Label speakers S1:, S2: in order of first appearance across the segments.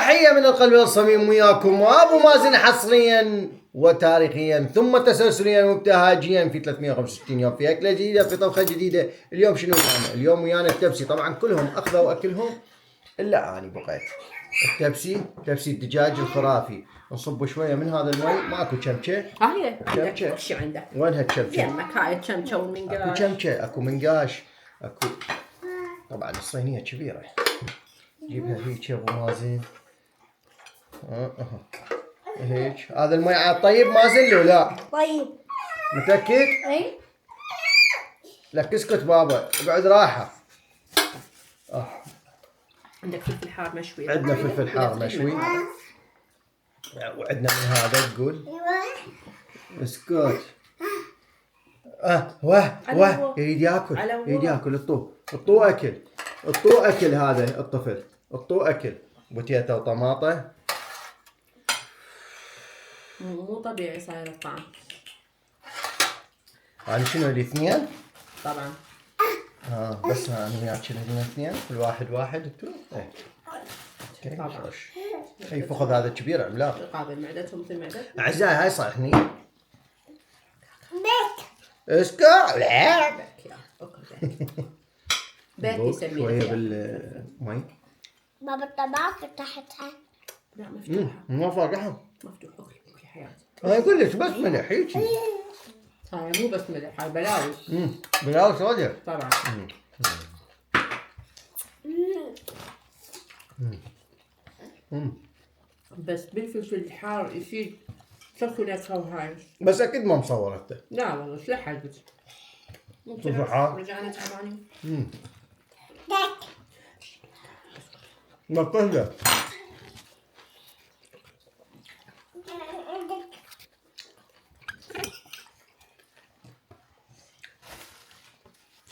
S1: تحية من القلب الصميم وياكم وابو مازن حصريا وتاريخيا ثم تسلسليا وابتهاجيا في 365 يوم في اكله جديده في طبخه جديده. اليوم شنو ويانا؟ اليوم ويانا التبسي. طبعا كلهم اخذوا اكلهم الا اني بقيت. تبسي الدجاج الخرافي. نصب شويه من هذا المي. ماكو شمشه؟
S2: هاي عندك
S1: شمشة.
S2: كل شيء عندك.
S1: وينها الشمشه؟
S2: يمك هاي الشمشة
S1: اكو
S2: والمنقاش.
S1: شمشه، اكو منقاش، اكو. طبعا الصينيه كبيره. جيبها هيك يا ابو مازن. هيك. هذا المي عاد طيب مازن لو لا؟
S3: طيب.
S1: متأكد؟
S3: اي.
S1: لك اسكت بابا، اقعد راحة.
S2: عندك فلفل حار مشوي.
S1: عندنا فلفل حار مشوي. وعندنا من هذا تقول. اسكت. واه يريد ياكل. يريد ياكل. الطو اكل. الطو اكل هذا الطفل. الطو اكل. بوتيتا وطماطة.
S2: مو طبيعي صاير الطعم.
S1: هذا شنو الاثنين؟
S2: طبعا.
S1: بس انا وياك شنو الاثنين؟ كل واحد واحد انتو؟ ايه.
S2: طبعا.
S1: اي فخذ هذا كبير عملاق.
S2: قابل معدتهم مثل معدة.
S1: اعزائي هاي صحني.
S3: بيك.
S1: اسكت. لا.
S2: بيك يسميه.
S1: شوية بالمي.
S3: بابا الطباخ فتحتها.
S2: لا مفتوحة.
S1: ما فاقعها.
S2: مفتوح اكل حياتي.
S1: انا اقول لك بس ملح هيجي.
S2: هاي مو بس ملح هاي بلاوي.
S1: بلاوي صادق.
S2: طبعا. بس بالفلفل الحار يصير تاكل نكهة وهاي.
S1: بس اكيد ما مصورته.
S2: لا والله شو حاجبت.
S1: فلفل حار.
S2: رجعنا تعبانين.
S3: بيك.
S1: ما تهدى.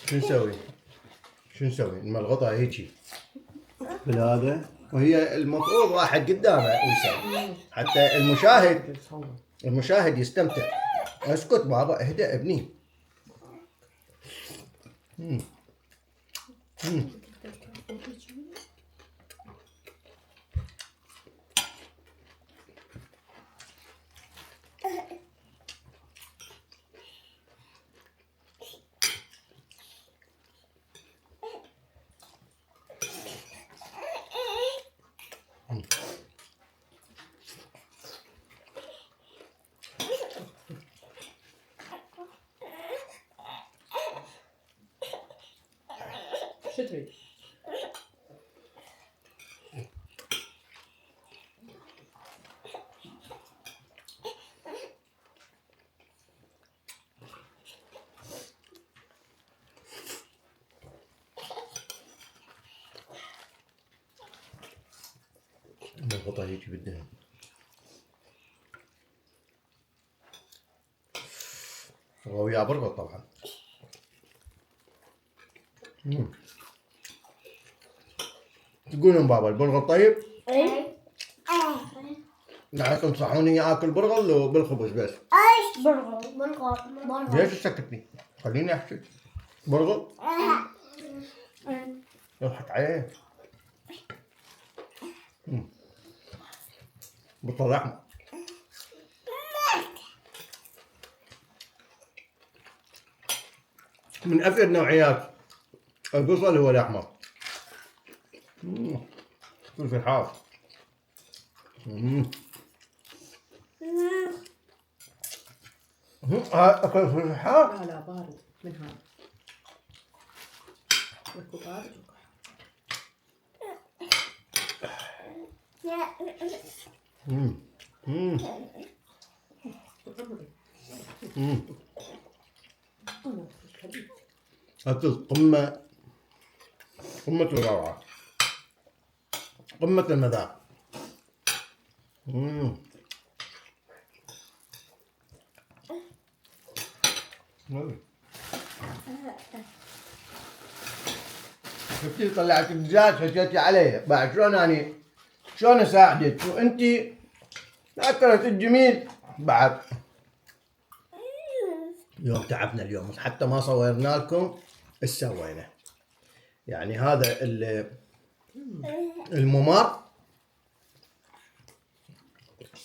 S1: شو نسوي؟ الملغطة هيجي بالهذا وهي المفروض واحد قدامه ويسوي حتى المشاهد يستمتع. اسكت بابا اهدأ ابني.
S2: شو تريد؟
S1: الملغطة هيجي بالدهن. ويا برغل طبعا. تقولون بابا البرغل طيب؟
S3: اي.
S1: لا تنصحوني اكل برغل لو بالخبز بس.
S3: ايش برغل.
S1: ليش تسكتني؟ خليني احكي. برغل؟ يضحك عليه. بطل احمر. من افيد نوعيات البصل هو الاحمر. فلفل حار. اكل فلفل حار؟
S2: لا بارد من هذا. اكو بارد
S1: أكل قمة الروعة. قمة المذاق. شفتي طلعت الدجاج حكيتي عليه بعد شلون اساعدك وانتي اكلت الجميل بعد. اليوم تعبنا اليوم حتى ما صورنا لكم ايش سوينا. يعني هذا الممر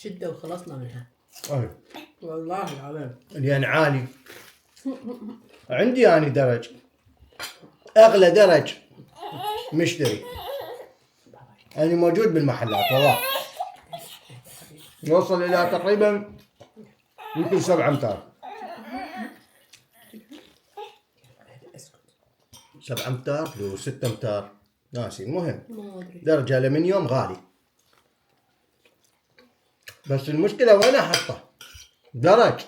S2: شدة وخلصنا منها
S1: أي.
S2: والله العظيم.
S1: لأن عالي. عندي أنا درج، أغلى درج مشتري، يعني موجود بالمحلات والله، يوصل إلى تقريبا يمكن 7 أمتار. 7 أمتار لو 6 أمتار ناسي، المهم
S2: ما أدري.
S1: درج ألمنيوم غالي، بس المشكلة وين أحطه؟ درج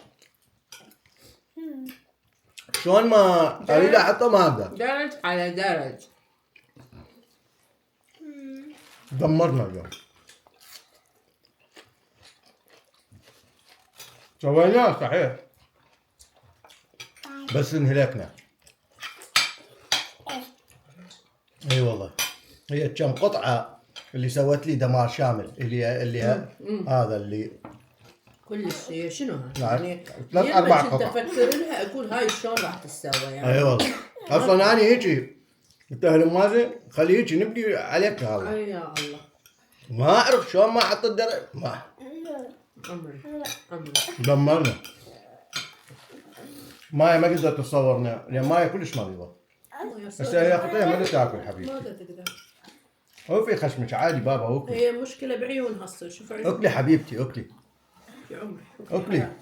S1: شلون ما أريد أحطه ما أقدر.
S2: درج على درج.
S1: دمرنا اليوم، سويناه صحيح بس انهلكنا. اي والله، هي كم قطعة اللي سوت لي دمار شامل، هذا اللي
S2: كل شيء شنو هذا؟
S1: نعم.
S2: يعني
S1: 3-4
S2: كنت
S1: قطع.
S2: افكر لها اقول هاي شلون راح تتسوى يعني.
S1: اي والله، اصلا انا هيجي قلت له مازن خليه هيجي نبدي عليك هذا،
S2: اي يا الله.
S1: ما اعرف شلون ما احط الدرج، ما
S2: عمري
S1: دمرنا. ماي ما قدرت تصورنا لان ماي كلش مريضة، بس هي خطيه ما تاكل
S2: ما
S1: حبيبي.
S2: تقدر.
S1: هو في خشمك عادي بابا، اكلي
S2: هي مشكلة بعيونها تصير. شوف عيونها.
S1: اكلي حبيبتي اكلي
S2: يا عمري.
S1: اكلي
S2: انا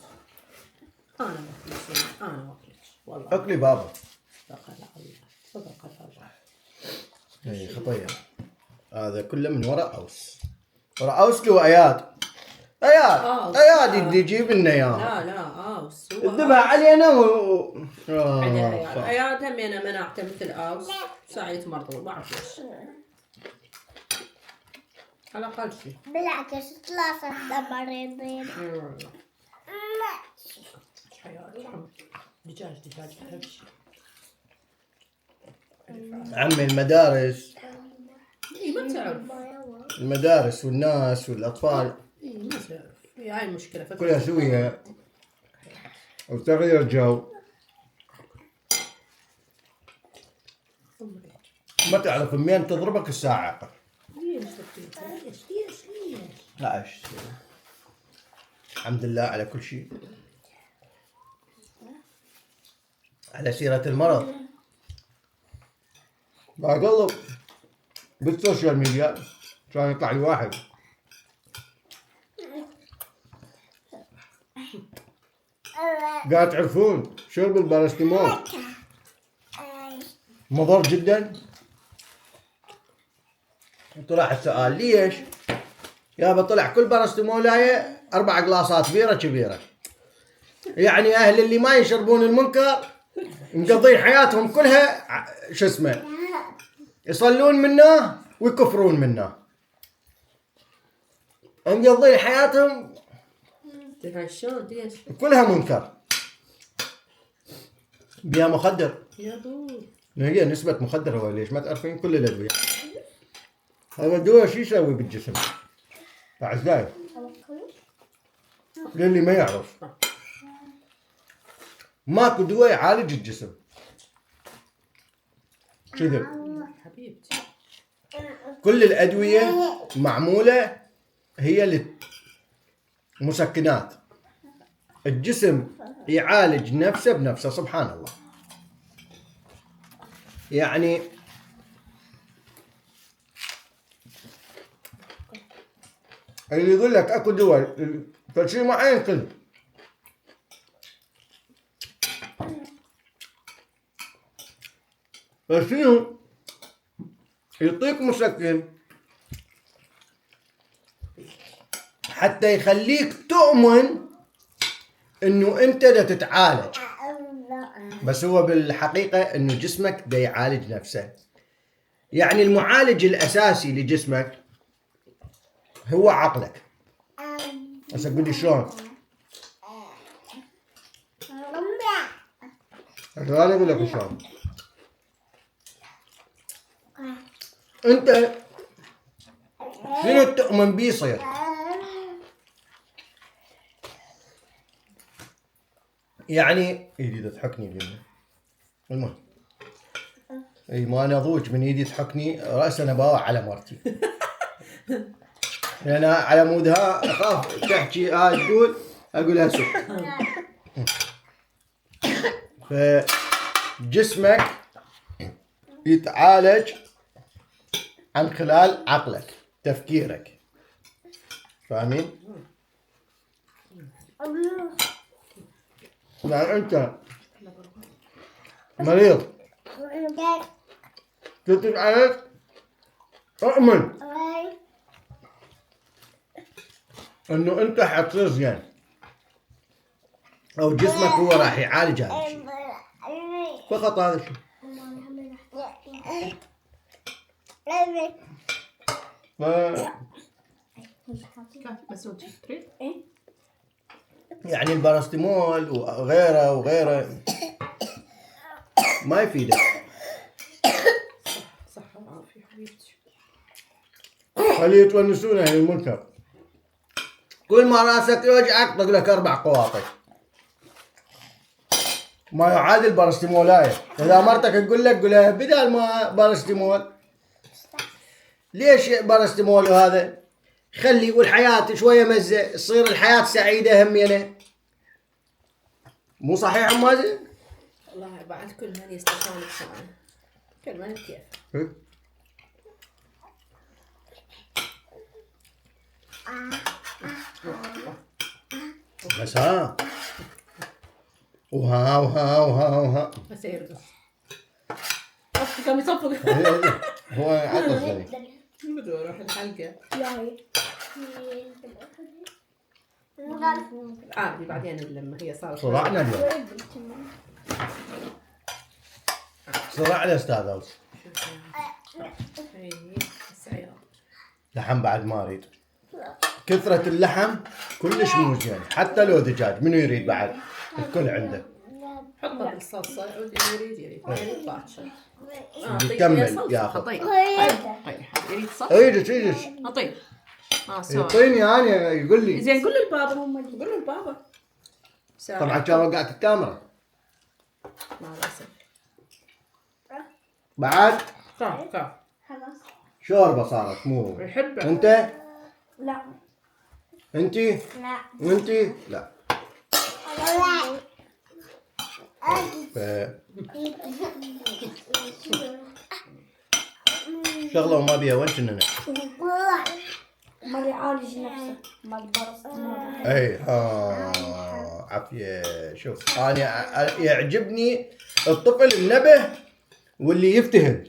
S2: ما اكلش. انا ما اكلش والله.
S1: اكلي بابا.
S2: صدق الله. صدق الله.
S1: اي خطيه. هذا كله من وراء اوس، وراء اوس له اياد.
S2: أوس.
S1: اياد يجيب لنا اياها،
S2: لا لا اوس.
S1: الذبح علينا
S2: عياد هم انا مناعته مثل اوس ساعة مرض ما اعرف ليش. على الاقل شيء.
S3: بالعكس 3 مريضين.
S2: دجاج اهم شيء.
S1: عمي المدارس،
S2: اي ما تعرف.
S1: المدارس والناس والاطفال
S2: اي ما تعرف. هي هاي المشكلة.
S1: كلها سوية وتغيير جو، ما تعرف منين تضربك الساعة.
S2: ليش
S1: لا ايش، الحمد لله على كل شيء. على سيرة المرض، بقلب بالسوشيال ميديا كان يطلع لي واحد قاعد تعرفون شرب البارستيمول مضر جدا. طلع السؤال ليش؟ يابا طلع كل بارستيمولاية 4 قلاصات بيرة كبيرة، يعني أهل اللي ما يشربون المنكر مقضين حياتهم كلها شو اسمه يصلون منه ويكفرون منه، مقضين حياتهم كلها منكر، بيها مخدر.
S2: يا دود.
S1: هي نسبة مخدر. هو ليش ما تعرفين كل الأدوية؟ هذا الدواء شو يسوي بالجسم؟ أعزائي للي ما يعرف، ماكو دواء يعالج الجسم كذب.
S2: حبيبتي.
S1: كل الأدوية معمولة هي للمسكنات، الجسم يعالج نفسه بنفسه سبحان الله. يعني اللي يقول لك اكو دواء فشي معين كذب. فشنو يعطيك مسكن حتى يخليك تؤمن انه انت دا تتعالج، بس هو بالحقيقة انه جسمك دا يعالج نفسه. يعني المعالج الاساسي لجسمك هو عقلك. هسه تقول لي شلون؟ انا اقول لك شلون. انت شنو تؤمن بيه يصير؟ يعني ايدي تضحكني اليوم. المهم اي ما انا ضوج من ايدي تحكني راس انا باوع على مرتي. لأن على مودها أخاف تحكي تقول أقولها سك. فجسمك يتعالج عن خلال عقلك تفكيرك. فاهمين؟ يعني أنت مريض تتعالج أؤمن إنه أنت حتصير زين أو جسمك هو راح يعالج هذا الشيء. فقط هذا الشيء.
S2: مسعود تريد؟
S1: يعني البارستيمول وغيره ما يفيدك.
S2: صح وعافية حبيبتي.
S1: خليه يتونسون يعني المنكر. كل ما راسك يوجعك طق لك 4 قواطع ما يعادل بارستيمولاية. إذا مرتك تقول لك قولها بدل ما بارستيمول. ليش بارستيمول هذا؟ خلي والحياة شوية مزة تصير الحياة سعيدة همينة. مو صحيح أم مازن؟
S2: والله بعد كل من يستشانك سمعنا كل من كيف.
S1: بس ها وها
S2: بس يرقص. كم يصفق.
S1: هو عطس يعني.
S2: بده يروح الحلقة. عادي بعدين لما هي صارت.
S1: صرعنا اليوم. صرعنا أستاذ أوس. لحم بعد ما أريد. كثرة اللحم كلش مو زين حتى لو دجاج منو يريد بعد الكل عنده.
S2: حطها بالصلصة يعود يريد يريد باكر.
S1: يكمل ياخذ.
S2: يريد صلصة.
S1: ايدش
S2: أعطيه.
S1: يعطيني أنا يقول لي.
S2: زين قول للبابا قول للبابا.
S1: طبعا كان وقعت الكاميرا.
S2: مع الأسف.
S1: بعد.
S2: كاف.
S1: شوربة صارت مو.
S2: يحبها.
S1: أنت؟
S3: لا.
S1: أنتي؟
S3: لا.
S1: وأنتي؟ لا. شغلة وما بيها وين كنا
S3: ما يعالج نفسه ما البرص.
S1: اي عافية. شوف انا يعجبني الطفل النبه واللي يفتهم.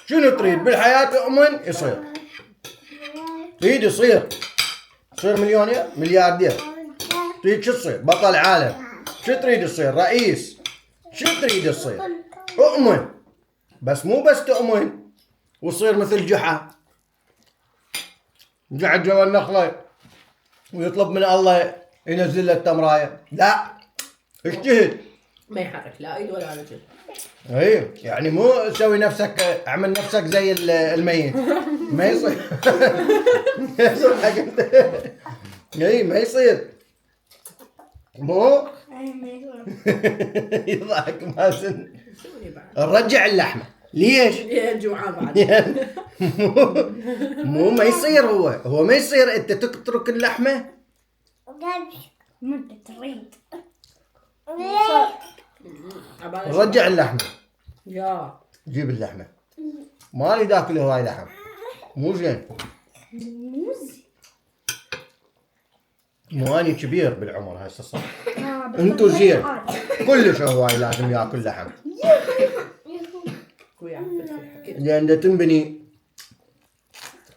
S1: شنو تريد بالحياة يؤمن يصير. تريد يصير ملياردير. تريد شو تصير بطل عالم. شو تريد يصير رئيس. شو تريد يصير أؤمن. بس مو بس تؤمن وصير مثل جحا قاعد جوا النخلة ويطلب من الله ينزل له التمراية. لا اجتهد.
S2: ما يحرك لا ايد ولا رجل.
S1: اي يعني مو سوي نفسك اعمل نفسك زي الميت. ما يصير. اي ما يصير. مو يضحك مازن. نرجع اللحمة. ليش؟
S2: جوعان بعد.
S1: مو ما يصير. هو ما يصير انت تترك اللحمة.
S3: ما تريد.
S1: رجع اللحمة.
S2: يا
S1: جيب اللحمة. ما اريد اكل هواي لحم مو زين. مو اني كبير بالعمر هسه صار. انتو زين كلش هواي لازم ياكل لحم. لان تنبني.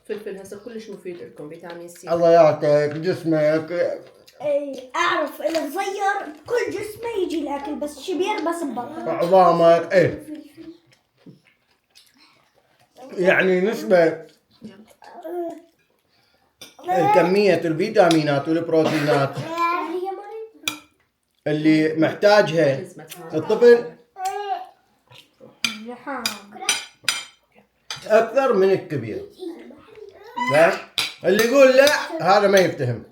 S2: فلفل هسه كلش مفيد لكم فيتامين سي.
S1: الله يعطيك جسمك.
S3: اي اعرف اذا صغير كل جسمه يجي الاكل بس كبير بس ببطن.
S1: عظامك ايه يعني نسبة كمية الفيتامينات والبروتينات اللي محتاجها الطفل أكثر من الكبير. لا اللي يقول لا هذا ما يفتهم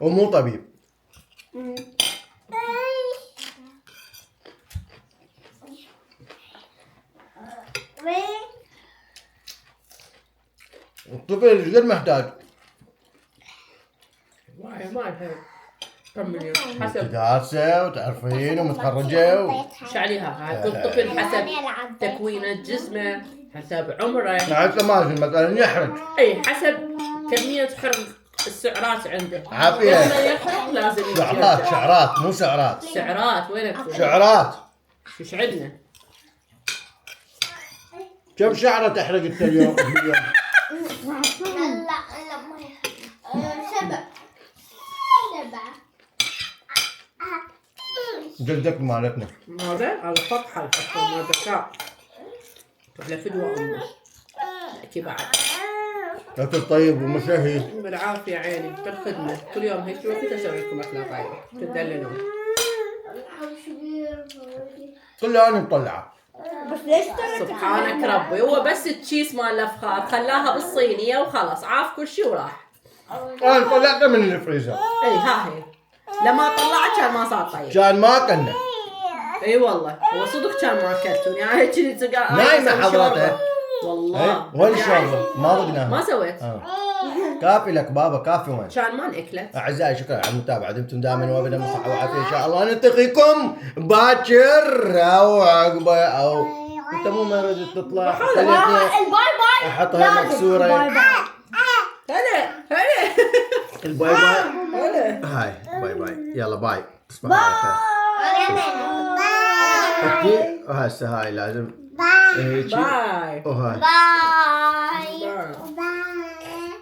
S1: ومو طبيب. الطفل غير محتاج.
S2: ما لها كم مليون حسب
S1: دارسة وتعرفين ومتخرجة
S2: ايش عليها. هاي كل طفل حسب تكوينه جسمه، حسب عمره،
S1: حتى ما في مثلا يحرق.
S2: اي حسب كمية حرق السعرات عنده.
S1: عافية.
S2: لما يحرق لازم
S1: شعرات شعرات مو سعرات.
S2: سعرات وينك؟
S1: شعرات.
S2: شوش عندنا؟
S1: كم شعرة تحرق انت اليوم؟
S3: سبع.
S1: جلدك مالتنا.
S2: هذا على فتحة الحفرة ما ذكاء. على فدوة أمه. احكي بعد.
S1: اكل طيب ومشهي.
S2: بالعافية عيني بالخدمة كل يوم هيك وقت أسوي لكم أكلة طيبة تدللون.
S1: كلها انا مطلعة.
S3: بس ليش ترك؟
S2: سبحانك ربي، هو بس التشيس مال الأفخاذ خلاها بالصينية وخلاص عاف كل شيء وراح.
S1: انا طلعتها من الفريزر.
S2: اي ها هي لما طلعت كان ما صار طيب.
S1: كان ما اكلنا.
S2: اي والله هو صدق كان ما اكلتوني يعني كنت
S1: نايمة حضرتها.
S2: والله
S1: وين الشوربة؟ ما ضقناها.
S2: ما سويت.
S1: كافي لك بابا كافي. وين؟
S2: كان ما انأكلت.
S1: أعزائي شكرا على المتابعة، دمتم دائما وابدا بصحة وعافية إن شاء الله. نلتقيكم باكر أو عقبة أو أنت مو مريض تطلع. خليتني
S3: الباي باي
S1: أحطها مكسورة.
S3: الباي باي.
S2: هلا
S1: الباي باي.
S2: هلا
S1: هاي باي باي. يلا باي. تصبحوا على خير.
S3: باي.
S1: وهسه هاي لازم
S3: باي.
S1: هيجي
S2: باي
S1: وهاي
S3: باي.